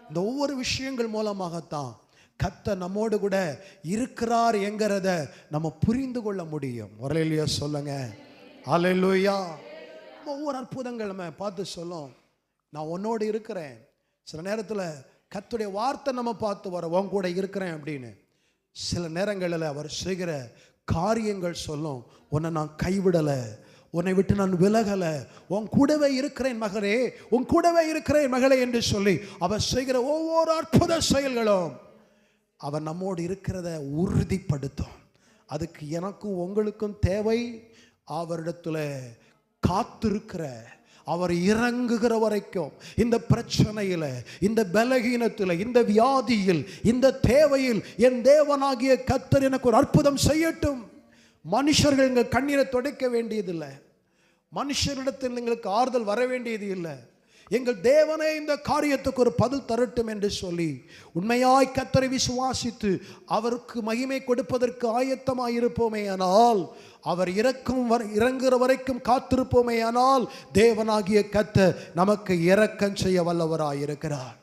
இந்த ஒவ்வொரு விஷயங்கள் மூலமாகத்தான் கர்த்தர் நம்மோடு கூட இருக்கிறார் என்கிறத நம்ம புரிந்து கொள்ள முடியும். அல்லேலூயா சொல்லுங்க. அல்லேலூயா. ஒவ்வொரு அற்புதங்கள் நம்ம பார்த்து சொல்லும், நான் உன்னோடு இருக்கிறேன். சில நேரத்தில் கர்த்தருடைய வார்த்தை நம்ம பார்த்து வர உன் கூட இருக்கிறேன் அப்படின்னு. சில நேரங்களில் அவர் செய்கிற காரியங்கள் சொல்லும், உன்னை நான் கைவிடலை, உன்னை விட்டு நான் விலகலை, உன் கூடவே இருக்கிறேன் மகளே, உன் கூடவே இருக்கிறேன் மகளே என்று சொல்லி அவர் செய்கிற ஒவ்வொரு அற்புத செயல்களும் அவர் நம்மோடு இருக்கிறத உறுதிப்படுத்தும். அதுக்கு எனக்கும் உங்களுக்கும் தேவை அவரிடத்துல காத்திருக்கிற, அவர் இறங்குகிற வரைக்கும் இந்த பிரச்சனையில், இந்த பலகீனத்தில், இந்த வியாதியில், இந்த தேவையில் என் தேவனாகிய கர்த்தர் எனக்கு ஒரு அற்புதம் செய்யட்டும். மனுஷர்கள் எங்கள் கண்ணீரை துடைக்க வேண்டியதில்லை, மனுஷரிடத்தில் எங்களுக்கு ஆறுதல் வர வேண்டியது இல்லை. எங்கள் தேவனே இந்த காரியத்துக்கு ஒரு பதில் தரட்டும் என்று சொல்லி உண்மையாய் கர்த்தரை விசுவாசித்து அவருக்கு மகிமை கொடுப்பதற்கு ஆயத்தமாய் இருப்போமே ஆனால், அவர் இறங்குகிற வரைக்கும் காத்திருப்போமே ஆனால், தேவனாகிய கர்த்தர் நமக்கு இரக்கம் செய்ய வல்லவராய் இருக்கிறார்.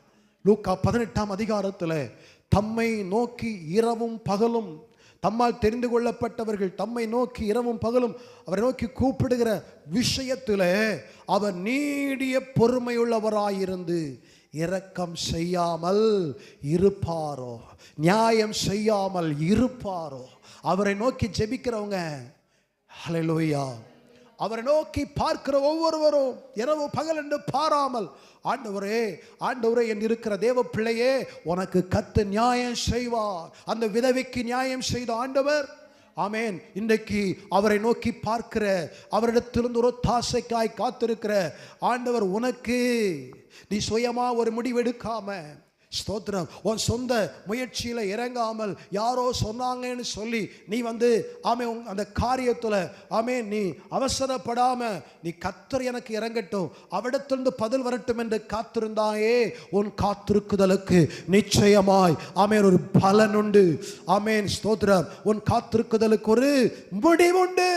லூக்கா 18ஆம் அதிகாரத்தில் தம்மை நோக்கி இரவும் பகலும், தம்மால் தெரிந்து கொள்ளப்பட்டவர்கள் தம்மை நோக்கி இரவும் பகலும் அவரை நோக்கி கூப்பிடுகிற விஷயத்தில் அவர் நீடிய பொறுமையுள்ளவராயிருந்து இரக்கம் செய்யாமல் இருப்பாரோ, நியாயம் செய்யாமல் இருப்பாரோ? அவரை நோக்கி ஜெபிக்கிறவங்க, ஹல்லேலூயா, அவரை நோக்கி பார்க்கிற ஒவ்வொருவரும் இரவு பகல் என்று பாராமல், ஆண்டவரே ஆண்டவரே என்று இருக்கிற தேவ பிள்ளையே, உனக்கு கர்த்தர் நியாயம் செய்வார். அந்த விதவைக்கு நியாயம் செய்த ஆண்டவர், ஆமேன், இன்றைக்கு அவரை நோக்கி பார்க்கிற, அவரிடத்திலிருந்து ஒரு தாசைக்காய் காத்திருக்கிற ஆண்டவர் உனக்கு, நீ சுயமா ஒரு முடிவெடுக்காம, ஸ்தோத்திரம், உன் சொந்த முயற்சியில் இறங்காமல் யாரோ சொன்னாங்கன்னு சொல்லி நீ ஆமே அந்த காரியத்தில் ஆமே நீ அவசரப்படாம நீ கர்த்தர் எனக்கு இறங்கட்டும், அவரிடத்திலிருந்து பதில் வரட்டும் என்று காத்திருந்தாயே, உன் காத்திருக்குதலுக்கு நிச்சயமாய் ஆமேன் ஒரு பலன் உண்டு. ஆமேன், ஸ்தோத்திரம், உன் காத்திருக்குதலுக்கு ஒரு முடிவுண்டு.